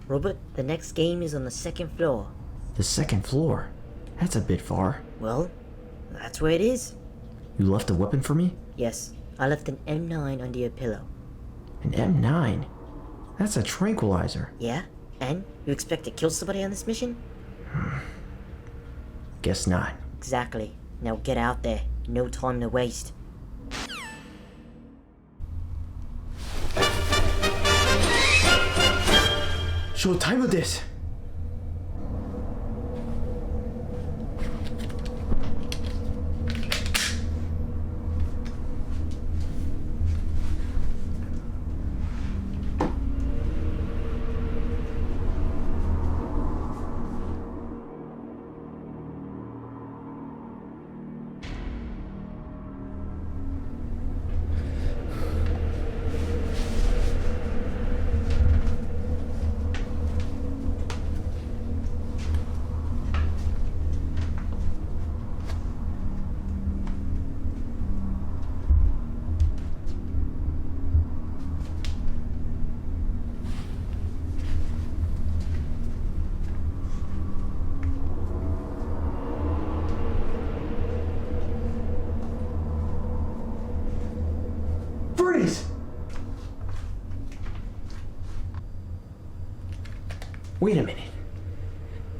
Robert, the next game is on the second floor. The second floor? That's a bit far. Well, that's where it is. You left a weapon for me? Yes, I left an M9 under your pillow. An M9? That's a tranquilizer. Yeah? And? You expect to kill somebody on this mission? Guess not. Exactly. Now get out there. No time to waste. Showtime this! Freeze! Wait a minute.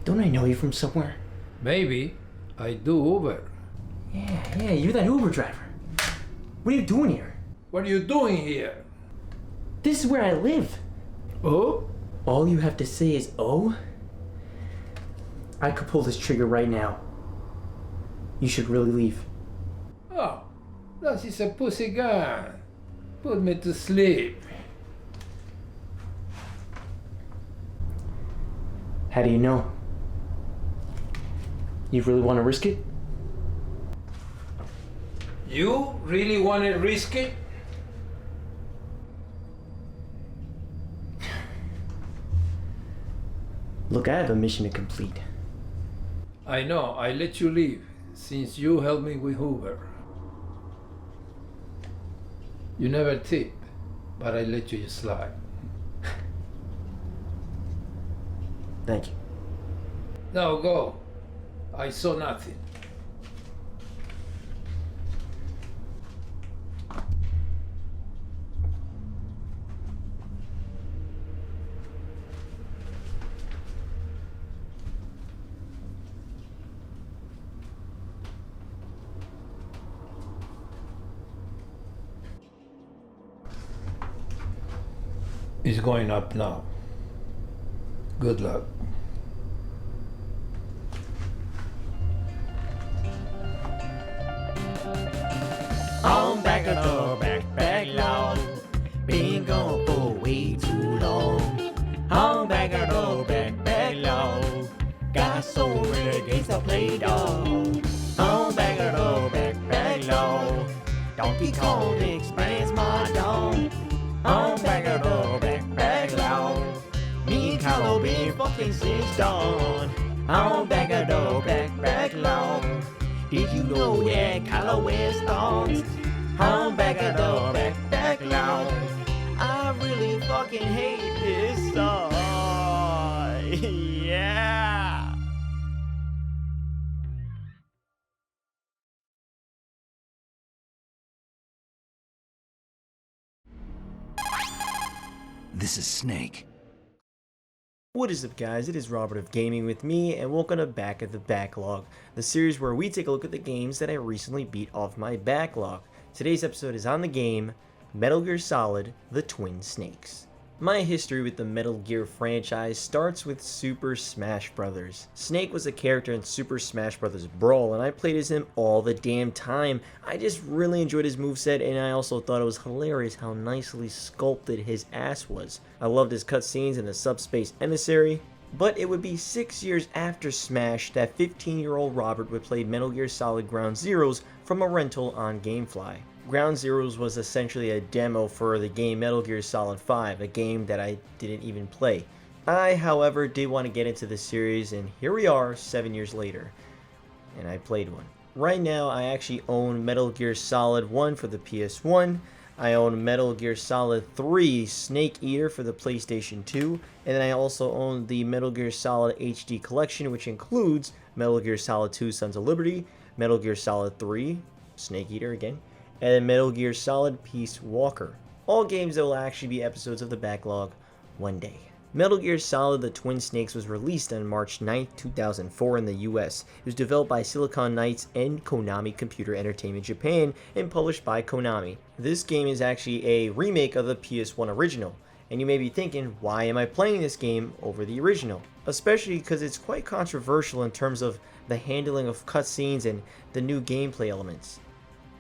Don't I know you from somewhere? Maybe. I do Uber. Yeah, you're that Uber driver. What are you doing here? What are you doing here? This is where I live. Oh? All you have to say is, oh? I could pull this trigger right now. You should really leave. Oh, that is a pussy gun. Put me to sleep. How do you know? You really want to risk it? You really want to risk it? Look, I have a mission to complete. I know, I let you leave since you helped me with Uber. You never tip, but I let you slide. Thank you. Now go. I saw nothing. It's going up now. Good luck. On back of the backlog, been gone for way too long. On back of the backlog, got so many games to play, dog. On back of the backlog, Donkey Kong expands my dog. On back of the backlog, me and Carlo been fucking since dawn. On back of the backlog. Did you know, yeah, Carlo wears thongs? On back of the backlog. I really fucking hate this song. Yeah. This is Snake. What is up, guys? It is Robert of Gaming with me, and welcome to Back at the Backlog, the series where we take a look at the games that I recently beat off my backlog. Today's episode is on the game Metal Gear Solid: The Twin Snakes. My history with the Metal Gear franchise starts with Super Smash Bros. Snake was a character in Super Smash Bros. Brawl, and I played as him all the damn time. I just really enjoyed his moveset, and I also thought it was hilarious how nicely sculpted his ass was. I loved his cutscenes and the Subspace Emissary, but it would be 6 years after Smash that 15-year-old Robert would play Metal Gear Solid Ground Zeroes from a rental on GameFly. Ground Zeroes was essentially a demo for the game Metal Gear Solid 5, a game that I didn't even play. I, however, did want to get into the series, and here we are 7 years later, and I played one. Right now, I actually own Metal Gear Solid 1 for the PS1. I own Metal Gear Solid 3 Snake Eater for the PlayStation 2, and then I also own the Metal Gear Solid HD Collection, which includes Metal Gear Solid 2 Sons of Liberty, Metal Gear Solid 3 Snake Eater again, and then Metal Gear Solid Peace Walker. All games that will actually be episodes of the backlog one day. Metal Gear Solid The Twin Snakes was released on March 9, 2004 in the US. It was developed by Silicon Knights and Konami Computer Entertainment Japan and published by Konami. This game is actually a remake of the PS1 original, and you may be thinking, why am I playing this game over the original? Especially because it's quite controversial in terms of the handling of cutscenes and the new gameplay elements.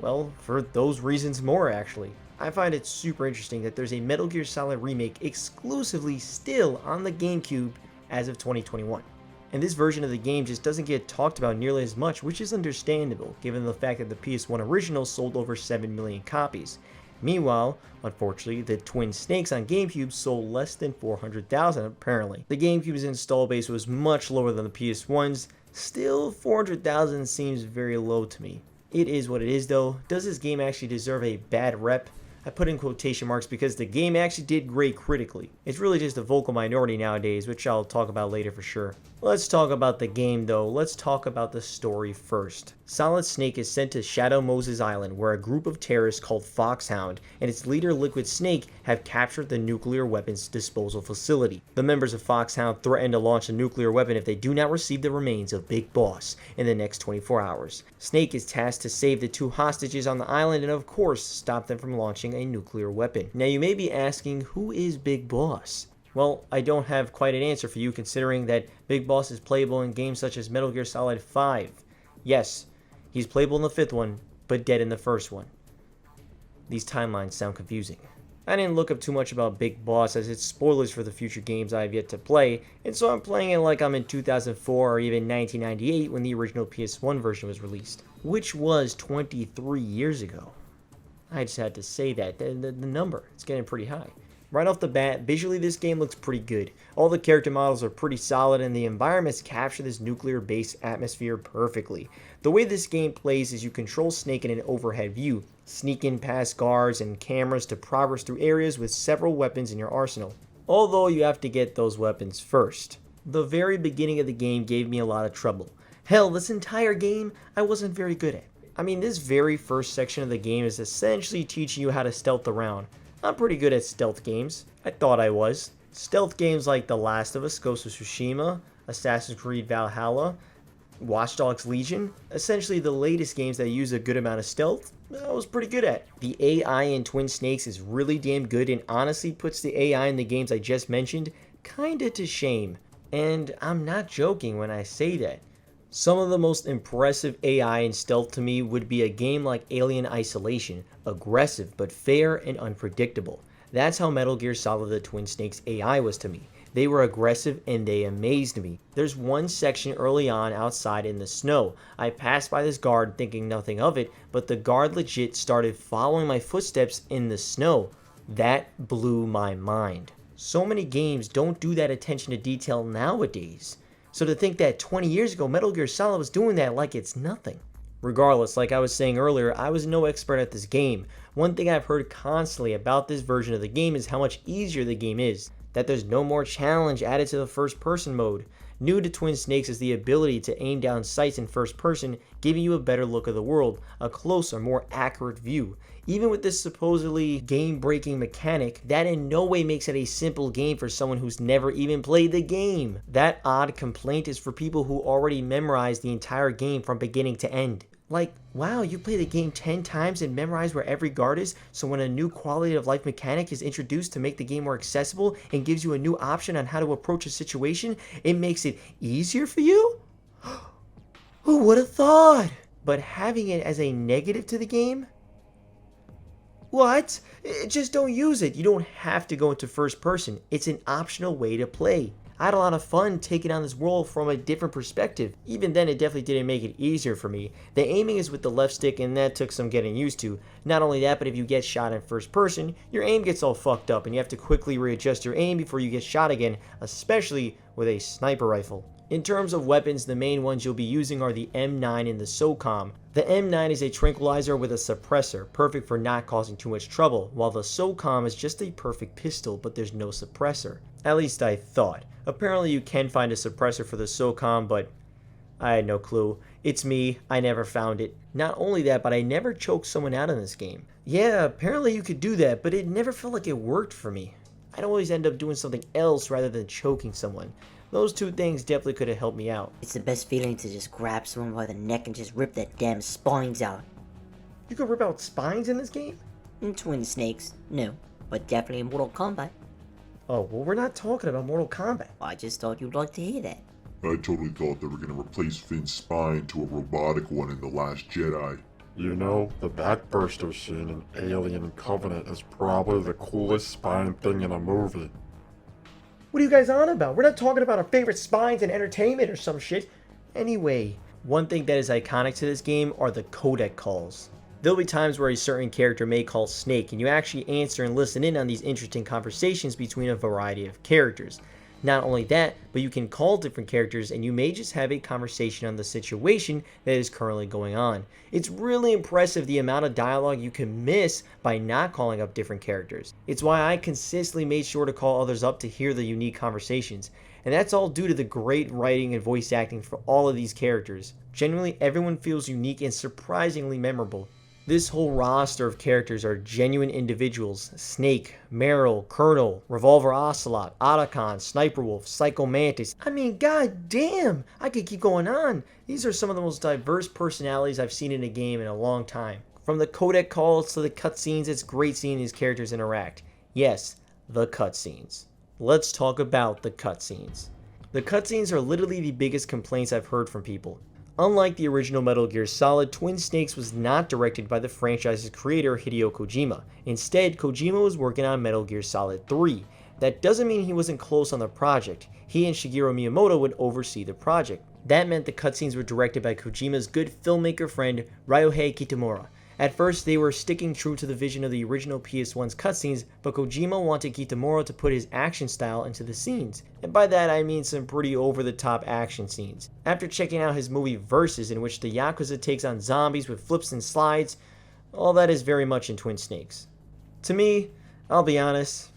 Well, for those reasons more actually. I find it super interesting that there's a Metal Gear Solid remake exclusively still on the GameCube as of 2021. And this version of the game just doesn't get talked about nearly as much, which is understandable given the fact that the PS1 original sold over 7 million copies. Meanwhile, unfortunately, the Twin Snakes on GameCube sold less than 400,000 apparently. The GameCube's install base was much lower than the PS1's, still 400,000 seems very low to me. It is what it is though. Does this game actually deserve a bad rep? I put in quotation marks because the game actually did great critically. It's really just a vocal minority nowadays, which I'll talk about later for sure. Let's talk about the game though. Let's talk about the story first. Solid Snake is sent to Shadow Moses Island, where a group of terrorists called Foxhound and its leader Liquid Snake have captured the nuclear weapons disposal facility. The members of Foxhound threaten to launch a nuclear weapon if they do not receive the remains of Big Boss in the next 24 hours. Snake is tasked to save the 2 hostages on the island and of course stop them from launching a nuclear weapon. Now you may be asking, who is Big Boss? Well, I don't have quite an answer for you considering that Big Boss is playable in games such as Metal Gear Solid 5. Yes, he's playable in the 5th one, but dead in the 1st one. These timelines sound confusing. I didn't look up too much about Big Boss as it's spoilers for the future games I have yet to play, and so I'm playing it like I'm in 2004 or even 1998 when the original PS1 version was released, which was 23 years ago. I just had to say that, the number, it's getting pretty high. Right off the bat, visually this game looks pretty good. All the character models are pretty solid and the environments capture this nuclear-based atmosphere perfectly. The way this game plays is you control Snake in an overhead view, sneak in past guards and cameras to progress through areas with several weapons in your arsenal. Although you have to get those weapons first. The very beginning of the game gave me a lot of trouble. Hell, this entire game I wasn't very good at. I mean, this very first section of the game is essentially teaching you how to stealth around. I'm pretty good at stealth games. I thought I was. Stealth games like The Last of Us, Ghost of Tsushima, Assassin's Creed Valhalla, Watch Dogs Legion, essentially the latest games that use a good amount of stealth, I was pretty good at. The AI in Twin Snakes is really damn good and honestly puts the AI in the games I just mentioned kinda to shame. And I'm not joking when I say that. Some of the most impressive AI in stealth to me would be a game like Alien Isolation, aggressive but fair and unpredictable. That's how Metal Gear Solid The Twin Snakes AI was to me. They were aggressive and they amazed me. There's one section early on outside in the snow. I passed by this guard thinking nothing of it, but the guard legit started following my footsteps in the snow. That blew my mind. So many games don't do that attention to detail nowadays. So to think that 20 years ago Metal Gear Solid was doing that like it's nothing. Regardless, like I was saying earlier, I was no expert at this game. One thing I've heard constantly about this version of the game is how much easier the game is. That there's no more challenge added to the first person mode. New to Twin Snakes is the ability to aim down sights in first person, giving you a better look of the world, a closer, more accurate view. Even with this supposedly game-breaking mechanic, that in no way makes it a simple game for someone who's never even played the game. That odd complaint is for people who already memorized the entire game from beginning to end. Like, wow, you play the game 10 times and memorize where every guard is, so when a new quality of life mechanic is introduced to make the game more accessible and gives you a new option on how to approach a situation, it makes it easier for you? Who would have thought? But having it as a negative to the game? What? Just don't use it. You don't have to go into first person. It's an optional way to play. I had a lot of fun taking on this world from a different perspective. Even then, it definitely didn't make it easier for me. The aiming is with the left stick and that took some getting used to. Not only that, but if you get shot in first person, your aim gets all fucked up and you have to quickly readjust your aim before you get shot again, especially with a sniper rifle. In terms of weapons, the main ones you'll be using are the M9 and the SOCOM. The M9 is a tranquilizer with a suppressor, perfect for not causing too much trouble, while the SOCOM is just a perfect pistol, but there's no suppressor. At least I thought. Apparently you can find a suppressor for the SOCOM, but I had no clue. It's me, I never found it. Not only that, but I never choked someone out in this game. Yeah, apparently you could do that, but it never felt like it worked for me. I'd always end up doing something else rather than choking someone. Those two things definitely could have helped me out. It's the best feeling to just grab someone by the neck and just rip their damn spines out. You could rip out spines in this game? In Twin Snakes, no, but definitely in Mortal Kombat. Oh, well, we're not talking about Mortal Kombat. I just thought you'd like to hear that. I totally thought they were gonna replace Finn's spine to a robotic one in The Last Jedi. You know, the backburster scene in Alien Covenant is probably the coolest spine thing in a movie. What are you guys on about? We're not talking about our favorite spines in entertainment or some shit. Anyway, one thing that is iconic to this game are the Codec Calls. There'll be times where a certain character may call Snake, and you actually answer and listen in on these interesting conversations between a variety of characters. Not only that, but you can call different characters and you may just have a conversation on the situation that is currently going on. It's really impressive the amount of dialogue you can miss by not calling up different characters. It's why I consistently made sure to call others up to hear the unique conversations. And that's all due to the great writing and voice acting for all of these characters. Genuinely, everyone feels unique and surprisingly memorable. This whole roster of characters are genuine individuals. Snake, Meryl, Colonel, Revolver Ocelot, Otacon, Sniper Wolf, Psycho Mantis. I mean, god damn! I could keep going on. These are some of the most diverse personalities I've seen in a game in a long time. From the Codec Calls to the cutscenes, it's great seeing these characters interact. Yes, the cutscenes. Let's talk about the cutscenes. The cutscenes are literally the biggest complaints I've heard from people. Unlike the original Metal Gear Solid, Twin Snakes was not directed by the franchise's creator Hideo Kojima. Instead, Kojima was working on Metal Gear Solid 3. That doesn't mean he wasn't close on the project. He and Shigeru Miyamoto would oversee the project. That meant the cutscenes were directed by Kojima's good filmmaker friend Ryuhei Kitamura. At first, they were sticking true to the vision of the original PS1's cutscenes, but Kojima wanted Kitamura to put his action style into the scenes. And by that I mean some pretty over-the-top action scenes. After checking out his movie Versus, in which the Yakuza takes on zombies with flips and slides, all that is very much in Twin Snakes. To me, I'll be honest,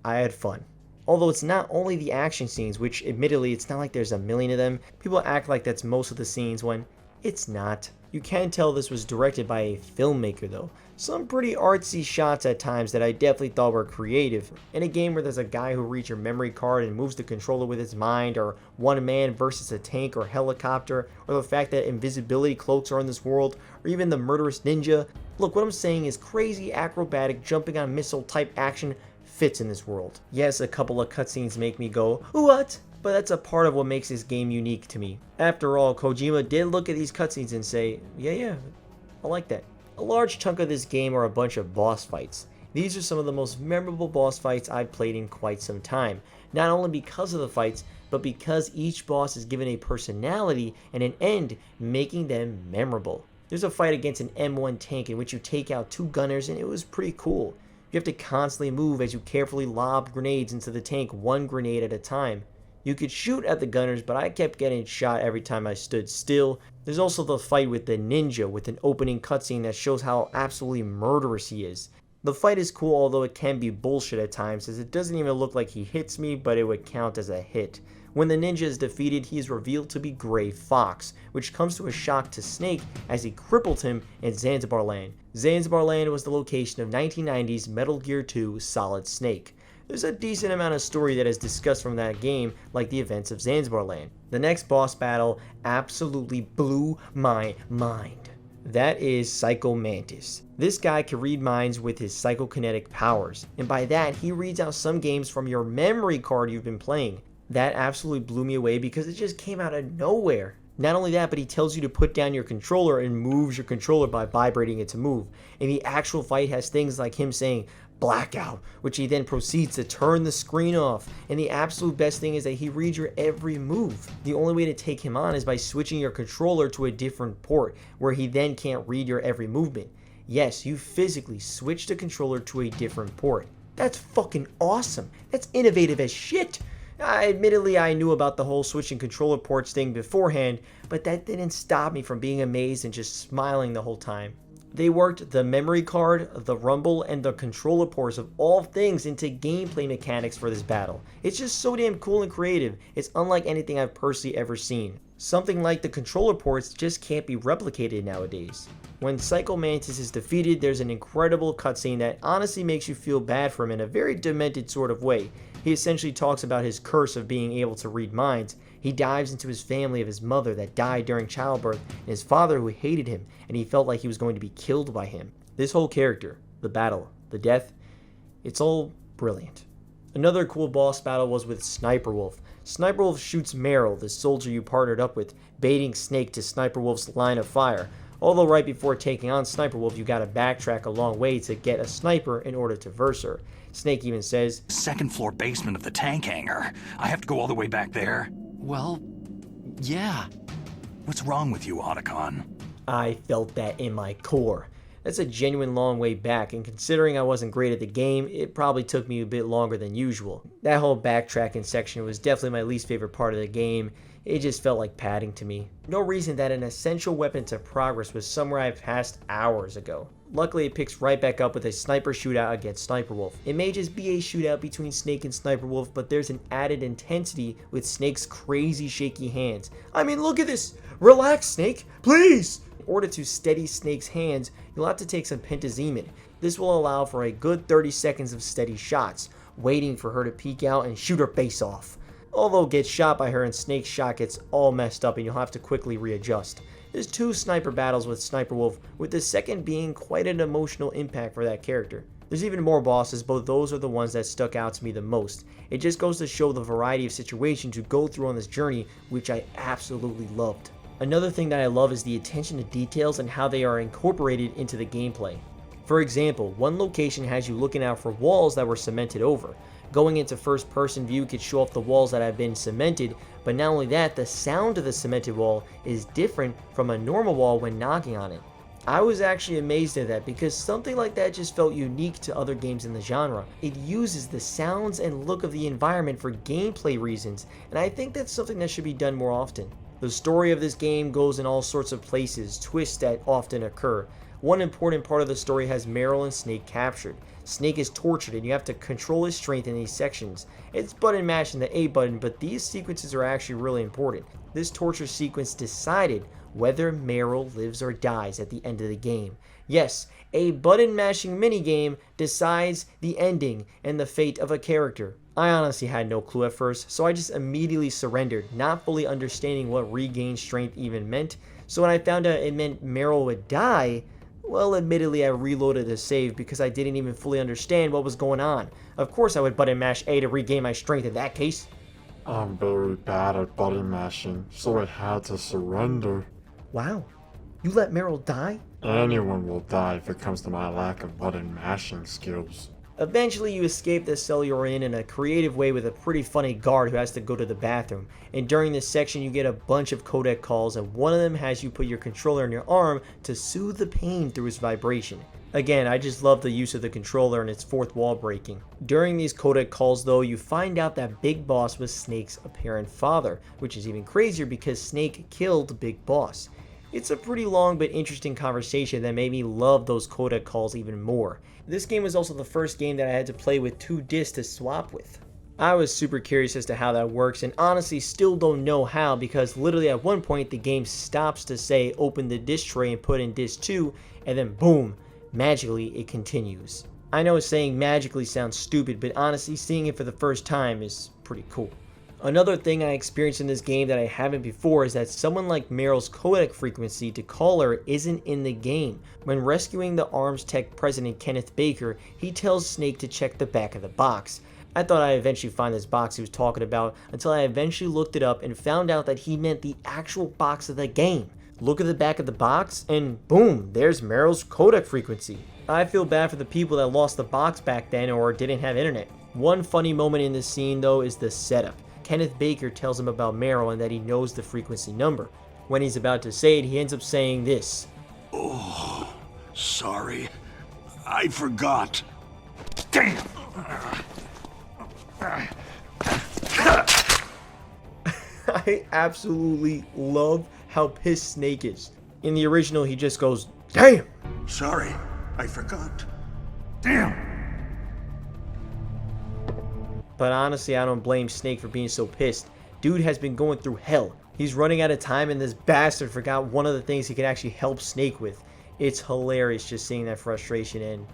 I had fun. Although it's not only the action scenes, which admittedly it's not like there's a million of them. People act like that's most of the scenes when it's not. You can tell this was directed by a filmmaker though. Some pretty artsy shots at times that I definitely thought were creative. In a game where there's a guy who reads your memory card and moves the controller with his mind, or one man versus a tank or helicopter, or the fact that invisibility cloaks are in this world, or even the murderous ninja. Look, what I'm saying is crazy acrobatic jumping on missile type action fits in this world. Yes, a couple of cutscenes make me go, what? But that's a part of what makes this game unique to me. After all, Kojima did look at these cutscenes and say, yeah, I like that. A large chunk of this game are a bunch of boss fights. These are some of the most memorable boss fights I've played in quite some time. Not only because of the fights, but because each boss is given a personality and an end, making them memorable. There's a fight against an M1 tank in which you take out two gunners, and it was pretty cool. You have to constantly move as you carefully lob grenades into the tank, one grenade at a time. You could shoot at the gunners, but I kept getting shot every time I stood still. There's also the fight with the ninja with an opening cutscene that shows how absolutely murderous he is. The fight is cool, although it can be bullshit at times, as it doesn't even look like he hits me, but it would count as a hit. When the ninja is defeated, he is revealed to be Gray Fox, which comes to a shock to Snake as he crippled him in Zanzibar Land. Zanzibar Land was the location of 1990's Metal Gear 2 Solid Snake. There's a decent amount of story that is discussed from that game, like the events of Zanzibar Land. The next boss battle absolutely blew my mind. That is Psycho Mantis. This guy can read minds with his psychokinetic powers, and by that he reads out some games from your memory card you've been playing. That absolutely blew me away because it just came out of nowhere. Not only that, but he tells you to put down your controller and moves your controller by vibrating it to move. And the actual fight has things like him saying, blackout, which he then proceeds to turn the screen off. And the absolute best thing is that he reads your every move. The only way to take him on is by switching your controller to a different port, where he then can't read your every movement. Yes, you physically switch the controller to a different port. That's fucking awesome. That's innovative as shit. Admittedly, I knew about the whole switching controller ports thing beforehand, but that didn't stop me from being amazed and just smiling the whole time. They worked the memory card, the rumble, and the controller ports of all things into gameplay mechanics for this battle. It's just so damn cool and creative. It's unlike anything I've personally ever seen. Something like the controller ports just can't be replicated nowadays. When Psycho Mantis is defeated, there's an incredible cutscene that honestly makes you feel bad for him in a very demented sort of way. He essentially talks about his curse of being able to read minds. He dives into his family of his mother that died during childbirth and his father who hated him, and he felt like he was going to be killed by him. This whole character, the battle, the death, it's all brilliant. Another cool boss battle was with Sniper Wolf. Sniper Wolf shoots Meryl, the soldier you partnered up with, baiting Snake to Sniper Wolf's line of fire. Although right before taking on Sniper Wolf, you gotta backtrack a long way to get a sniper in order to verse her. Snake even says, "Second floor basement of the tank hangar. I have to go all the way back there." Well, yeah. What's wrong with you, Otacon? I felt that in my core. That's a genuine long way back, and considering I wasn't great at the game, it probably took me a bit longer than usual. That whole backtracking section was definitely my least favorite part of the game. It just felt like padding to me. No reason that an essential weapon to progress was somewhere I passed hours ago. Luckily, it picks right back up with a sniper shootout against Sniper Wolf. It may just be a shootout between Snake and Sniper Wolf, but there's an added intensity with Snake's crazy shaky hands. I mean, look at this! Relax, Snake, please! In order to steady Snake's hands, you'll have to take some pentosemen. This will allow for a good 30 seconds of steady shots, waiting for her to peek out and shoot her face off. Although get shot by her and Snake's shot gets all messed up and you'll have to quickly readjust. There's 2 sniper battles with Sniper Wolf, with the second being quite an emotional impact for that character. There's even more bosses, but those are the ones that stuck out to me the most. It just goes to show the variety of situations you go through on this journey, which I absolutely loved. Another thing that I love is the attention to details and how they are incorporated into the gameplay. For example, one location has you looking out for walls that were cemented over. Going into first person view could show off the walls that have been cemented, but not only that, the sound of the cemented wall is different from a normal wall when knocking on it. I was actually amazed at that because something like that just felt unique to other games in the genre. It uses the sounds and look of the environment for gameplay reasons, and I think that's something that should be done more often. The story of this game goes in all sorts of places, twists that often occur. One important part of the story has Meryl and Snake captured. Snake is tortured and you have to control his strength in these sections. It's button mashing the A button, but these sequences are actually really important. This torture sequence decided whether Meryl lives or dies at the end of the game. Yes, a button mashing minigame decides the ending and the fate of a character. I honestly had no clue at first, so I just immediately surrendered, not fully understanding what regained strength even meant. So when I found out it meant Meryl would die, well, admittedly I reloaded the save because I didn't even fully understand what was going on. Of course I would button mash A to regain my strength in that case. I'm very bad at button mashing, so I had to surrender. Wow, you let Meryl die? Anyone will die if it comes to my lack of button mashing skills. Eventually you escape the cell you're in a creative way with a pretty funny guard who has to go to the bathroom. And during this section you get a bunch of Codec Calls, and one of them has you put your controller in your arm to soothe the pain through its vibration. Again, I just love the use of the controller and its fourth wall breaking. During these Codec Calls though, you find out that Big Boss was Snake's apparent father, which is even crazier because Snake killed Big Boss. It's a pretty long but interesting conversation that made me love those Codec Calls even more. This game was also the first game that I had to play with 2 discs to swap with. I was super curious as to how that works, and honestly still don't know how, because literally at one point the game stops to say open the disc tray and put in disc 2, and then boom, magically it continues. I know saying magically sounds stupid, but honestly seeing it for the first time is pretty cool. Another thing I experienced in this game that I haven't before is that someone like Meryl's codec frequency to call her isn't in the game. When rescuing the Arms Tech president Kenneth Baker, he tells Snake to check the back of the box. I thought I'd eventually find this box he was talking about until I eventually looked it up and found out that he meant the actual box of the game. Look at the back of the box and boom, there's Meryl's codec frequency. I feel bad for the people that lost the box back then or didn't have internet. One funny moment in this scene though is the setup. Kenneth Baker tells him about Meryl and that he knows the frequency number. When he's about to say it, he ends up saying this. Oh, sorry. I forgot. Damn! I absolutely love how pissed Snake is. In the original, he just goes, "Damn!" Sorry, I forgot. Damn! But honestly, I don't blame Snake for being so pissed. Dude has been going through hell. He's running out of time and this bastard forgot one of the things he could actually help Snake with. It's hilarious just seeing that frustration, and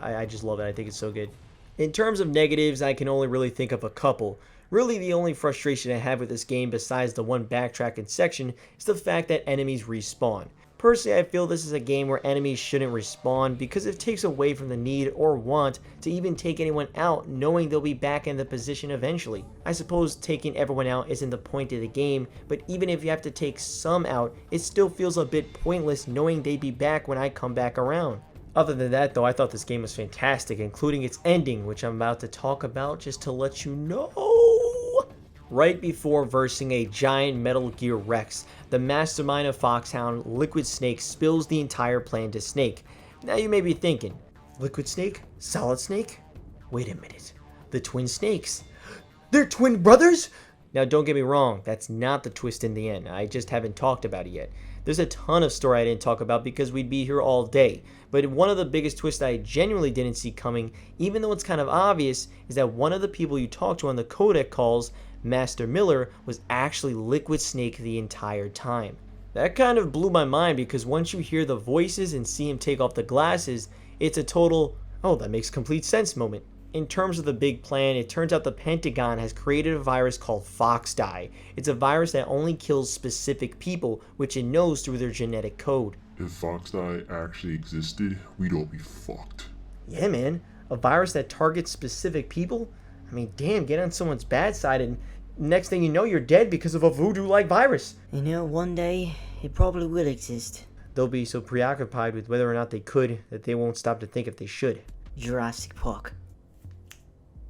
I just love it. I think it's so good. In terms of negatives, I can only really think of a couple. Really, the only frustration I have with this game besides the one backtracking section is the fact that enemies respawn. Personally, I feel this is a game where enemies shouldn't respawn because it takes away from the need or want to even take anyone out knowing they'll be back in the position eventually. I suppose taking everyone out isn't the point of the game, but even if you have to take some out, it still feels a bit pointless knowing they'd be back when I come back around. Other than that though, I thought this game was fantastic, including its ending, which I'm about to talk about just to let you know. Right before versing a giant Metal Gear Rex, the mastermind of Foxhound, Liquid Snake, spills the entire plan to Snake. Now you may be thinking, Liquid Snake? Solid Snake? Wait a minute, the twin Snakes? They're twin brothers? Now don't get me wrong, that's not the twist in the end, I just haven't talked about it yet. There's a ton of story I didn't talk about because we'd be here all day, but one of the biggest twists I genuinely didn't see coming, even though it's kind of obvious, is that one of the people you talk to on the Codec Calls, Master Miller, was actually Liquid Snake the entire time. That kind of blew my mind because once you hear the voices and see him take off the glasses, it's a total, oh, that makes complete sense moment. In terms of the big plan, it turns out the Pentagon has created a virus called Foxdie. It's a virus that only kills specific people, which it knows through their genetic code. If Foxdie actually existed, we'd all be fucked. Yeah, man. A virus that targets specific people? I mean, damn, get on someone's bad side and next thing you know, you're dead because of a voodoo-like virus. You know, one day, it probably will exist. They'll be so preoccupied with whether or not they could that they won't stop to think if they should. Jurassic Park.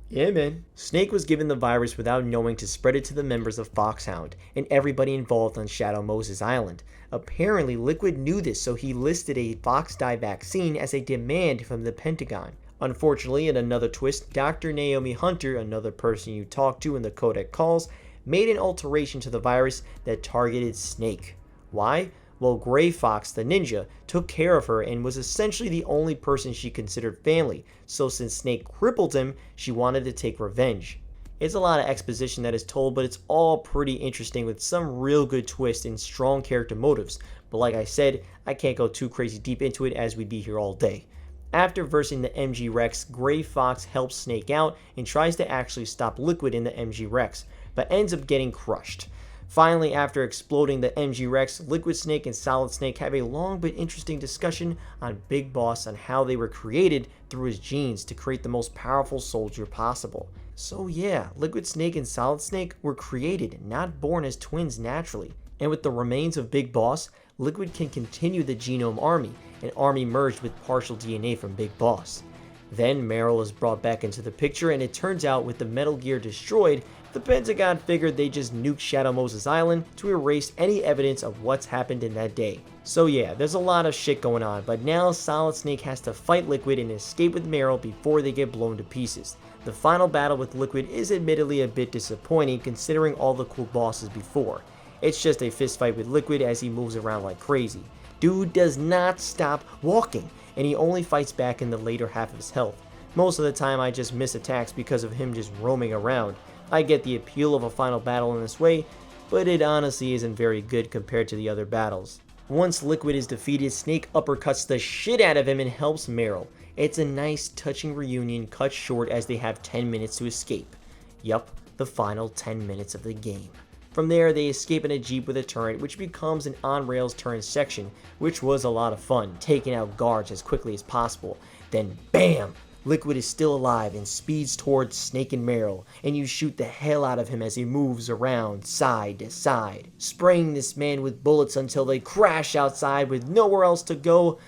Yeah, man. Snake was given the virus without knowing to spread it to the members of Foxhound and everybody involved on Shadow Moses Island. Apparently, Liquid knew this, so he listed a Foxdie vaccine as a demand from the Pentagon. Unfortunately, in another twist, Dr. Naomi Hunter, another person you talk to in the Codec Calls, made an alteration to the virus that targeted Snake. Why? Well, Gray Fox, the ninja, took care of her and was essentially the only person she considered family, so since Snake crippled him, she wanted to take revenge. It's a lot of exposition that is told, but it's all pretty interesting with some real good twists and strong character motives, but like I said, I can't go too crazy deep into it as we'd be here all day. After versing the MG Rex, Gray Fox helps Snake out and tries to actually stop Liquid in the MG Rex, but ends up getting crushed. Finally, after exploding the MG Rex, Liquid Snake and Solid Snake have a long but interesting discussion on Big Boss and how they were created through his genes to create the most powerful soldier possible. So yeah, Liquid Snake and Solid Snake were created, not born as twins naturally. And with the remains of Big Boss, Liquid can continue the Genome Army, an army merged with partial DNA from Big Boss. Then Meryl is brought back into the picture, and it turns out with the Metal Gear destroyed, the Pentagon figured they just nuked Shadow Moses Island to erase any evidence of what's happened in that day. So yeah, there's a lot of shit going on, but now Solid Snake has to fight Liquid and escape with Meryl before they get blown to pieces. The final battle with Liquid is admittedly a bit disappointing considering all the cool bosses before. It's just a fist fight with Liquid as he moves around like crazy. Dude does not stop walking, and he only fights back in the later half of his health. Most of the time I just miss attacks because of him just roaming around. I get the appeal of a final battle in this way, but it honestly isn't very good compared to the other battles. Once Liquid is defeated, Snake uppercuts the shit out of him and helps Meryl. It's a nice touching reunion cut short as they have 10 minutes to escape. Yup, the final 10 minutes of the game. From there, they escape in a Jeep with a turret, which becomes an on-rails turret section, which was a lot of fun, taking out guards as quickly as possible. Then BAM! Liquid is still alive and speeds towards Snake and Meryl, and you shoot the hell out of him as he moves around side to side, spraying this man with bullets until they crash outside with nowhere else to go.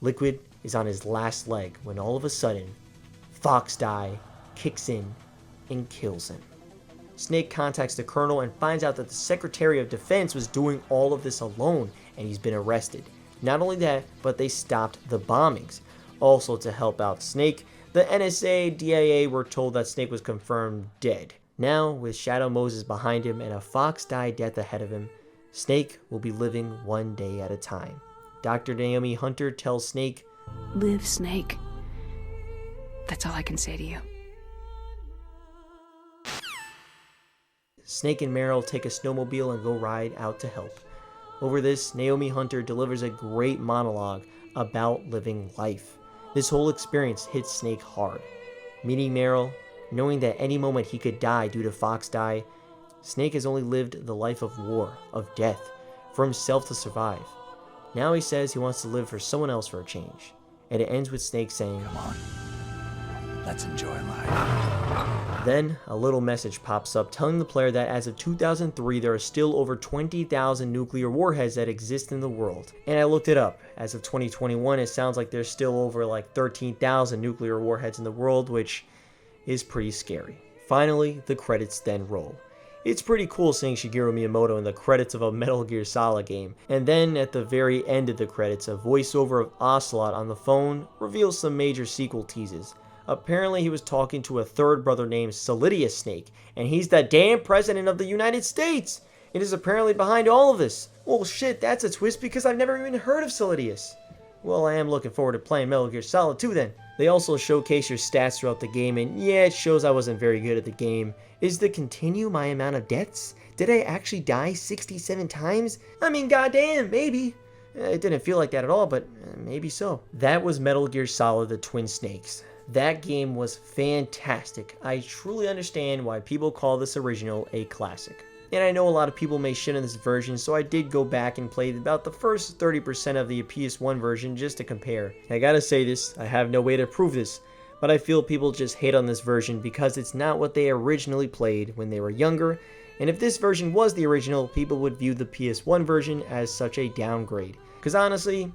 Liquid is on his last leg when all of a sudden, Foxdie kicks in and kills him. Snake contacts the colonel and finds out that the Secretary of Defense was doing all of this alone and he's been arrested. Not only that, but they stopped the bombings. Also to help out Snake, the NSA, DIA were told that Snake was confirmed dead. Now, with Shadow Moses behind him and a fox-die death ahead of him, Snake will be living one day at a time. Dr. Naomi Hunter tells Snake, "Live, Snake. That's all I can say to you." Snake and Meryl take a snowmobile and go ride out to help. Over this, Naomi Hunter delivers a great monologue about living life. This whole experience hits Snake hard. Meeting Meryl, knowing that any moment he could die due to Fox die, Snake has only lived the life of war, of death, for himself to survive. Now he says he wants to live for someone else for a change. And it ends with Snake saying, Come on. Let's enjoy life. Then, a little message pops up telling the player that as of 2003, there are still over 20,000 nuclear warheads that exist in the world. And I looked it up. As of 2021, it sounds like there's still over like 13,000 nuclear warheads in the world, which is pretty scary. Finally, the credits then roll. It's pretty cool seeing Shigeru Miyamoto in the credits of a Metal Gear Solid game. And then, at the very end of the credits, a voiceover of Ocelot on the phone reveals some major sequel teases. Apparently he was talking to a third brother named Solidius Snake, and he's the damn president of the United States! It is apparently behind all of this. Well shit, that's a twist because I've never even heard of Solidius. Well, I am looking forward to playing Metal Gear Solid 2 then. They also showcase your stats throughout the game, and yeah, it shows I wasn't very good at the game. Is to continue my amount of deaths? Did I actually die 67 times? I mean, goddamn, maybe. It didn't feel like that at all, but maybe so. That was Metal Gear Solid: The Twin Snakes. That game was fantastic. I truly understand why people call this original a classic. And I know a lot of people may shit on this version, so I did go back and play about the first 30% of the PS1 version just to compare. I gotta say this, I have no way to prove this, but I feel people just hate on this version because it's not what they originally played when they were younger, and if this version was the original, people would view the PS1 version as such a downgrade. Because honestly,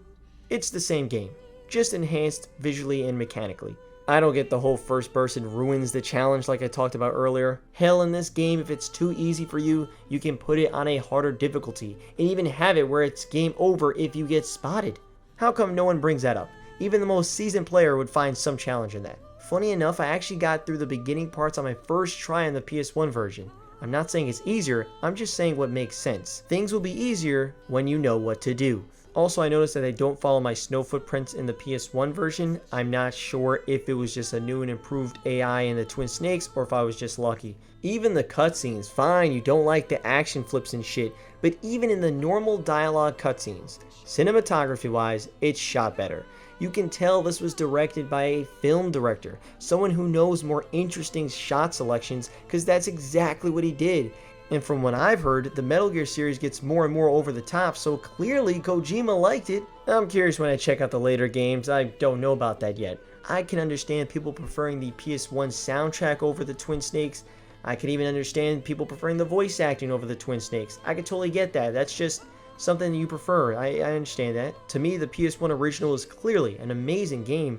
it's the same game, just enhanced visually and mechanically. I don't get the whole first person ruins the challenge like I talked about earlier. Hell, in this game, if it's too easy for you, you can put it on a harder difficulty, and even have it where it's game over if you get spotted. How come no one brings that up? Even the most seasoned player would find some challenge in that. Funny enough, I actually got through the beginning parts on my first try on the PS1 version. I'm not saying it's easier, I'm just saying what makes sense. Things will be easier when you know what to do. Also, I noticed that they don't follow my snow footprints in the PS1 version. I'm not sure if it was just a new and improved AI in the Twin Snakes or if I was just lucky. Even the cutscenes, fine, you don't like the action flips and shit, but even in the normal dialogue cutscenes, cinematography wise, it's shot better. You can tell this was directed by a film director, someone who knows more interesting shot selections, because that's exactly what he did. And from what I've heard, the Metal Gear series gets more and more over the top, so clearly Kojima liked it. I'm curious when I check out the later games, I don't know about that yet. I can understand people preferring the PS1 soundtrack over the Twin Snakes. I can even understand people preferring the voice acting over the Twin Snakes. I could totally get that, that's just something you prefer, I understand that. To me, the PS1 original is clearly an amazing game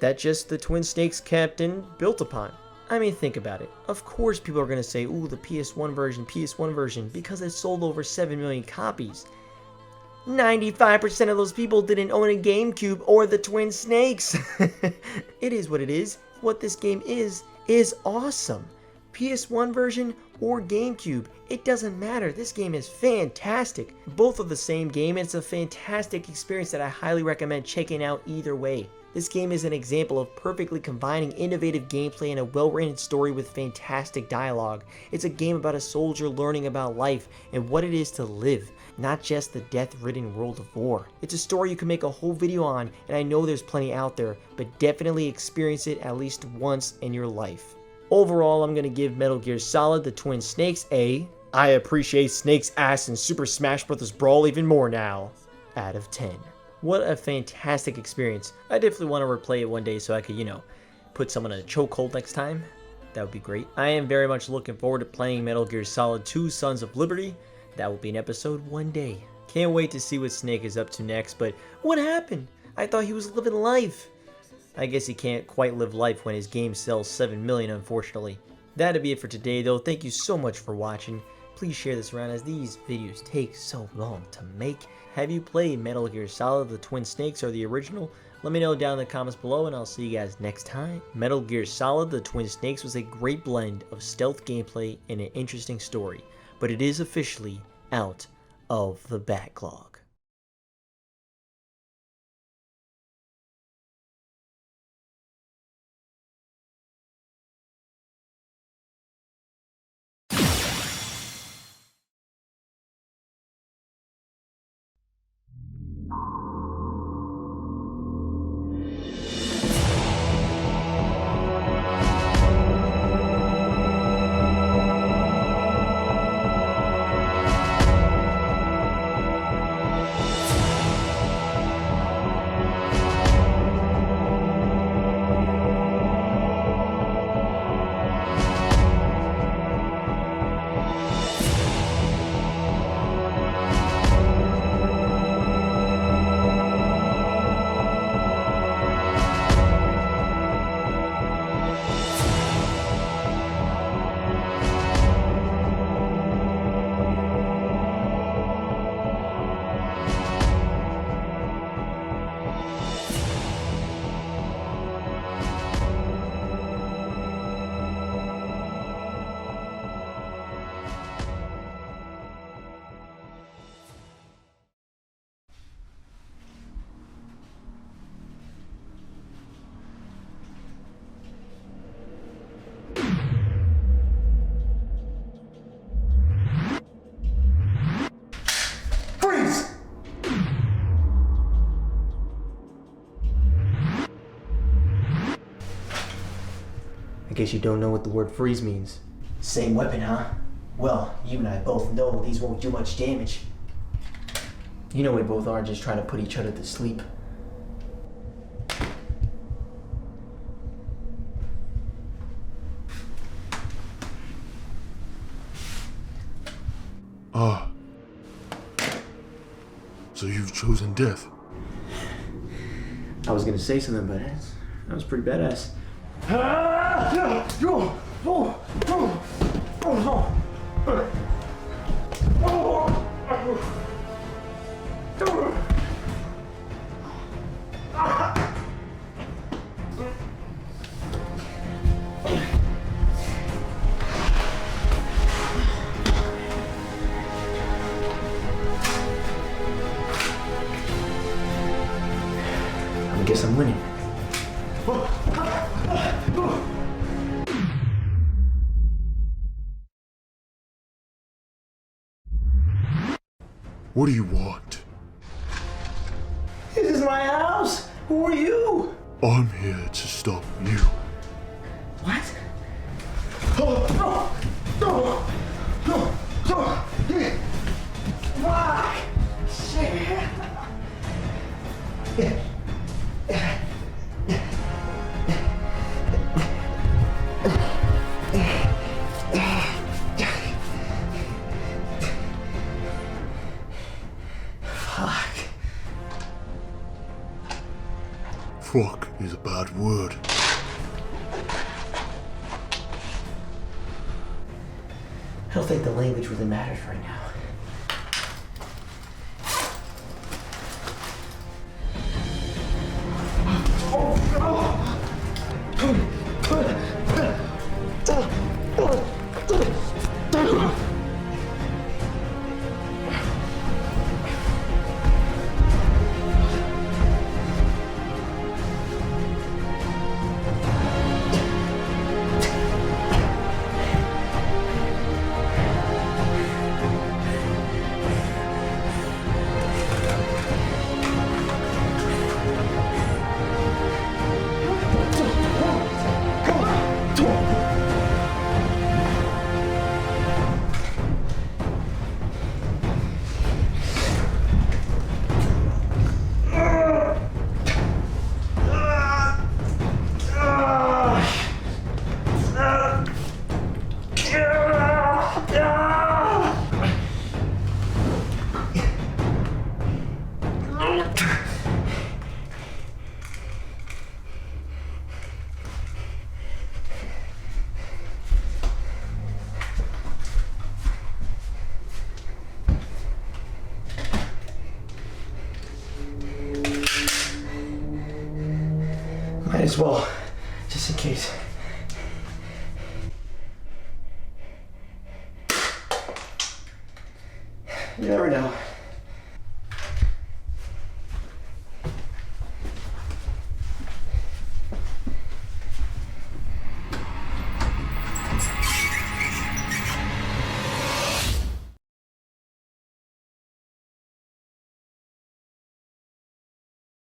that just the Twin Snakes kept and built upon. I mean, think about it. Of course people are going to say, ooh, the PS1 version, because it sold over 7 million copies. 95% of those people didn't own a GameCube or the Twin Snakes. It is what it is. What this game is awesome. PS1 version or GameCube, it doesn't matter. This game is fantastic. Both are the same game, and it's a fantastic experience that I highly recommend checking out either way. This game is an example of perfectly combining innovative gameplay and a well-written story with fantastic dialogue. It's a game about a soldier learning about life and what it is to live, not just the death-ridden world of war. It's a story you can make a whole video on, and I know there's plenty out there, but definitely experience it at least once in your life. Overall, I'm going to give Metal Gear Solid: The Twin Snakes a I appreciate Snake's ass in Super Smash Bros. Brawl even more now out of 10. What a fantastic experience. I definitely want to replay it one day so I could, put someone in a chokehold next time. That would be great. I am very much looking forward to playing Metal Gear Solid 2: Sons of Liberty. That will be an episode one day. Can't wait to see what Snake is up to next, but what happened? I thought he was living life. I guess he can't quite live life when his game sells 7 million, unfortunately. That'll be it for today, though. Thank you so much for watching. Please share this around as these videos take so long to make. Have you played Metal Gear Solid: The Twin Snakes or the original? Let me know down in the comments below, and I'll see you guys next time. Metal Gear Solid: The Twin Snakes was a great blend of stealth gameplay and an interesting story, but it is officially out of the backlog. I guess you don't know what the word freeze means. Same weapon, huh? Well, you and I both know these won't do much damage. You know we both are just trying to put each other to sleep. Ah. So you've chosen death. I was gonna say something, but that was pretty badass. I guess I'm winning. What do you want? This is my house! Who are you? I'm here to stop you. What? Fuck! Shit! Fuck is a bad word. I don't think the language really matters right now. as well, just in case. You never know.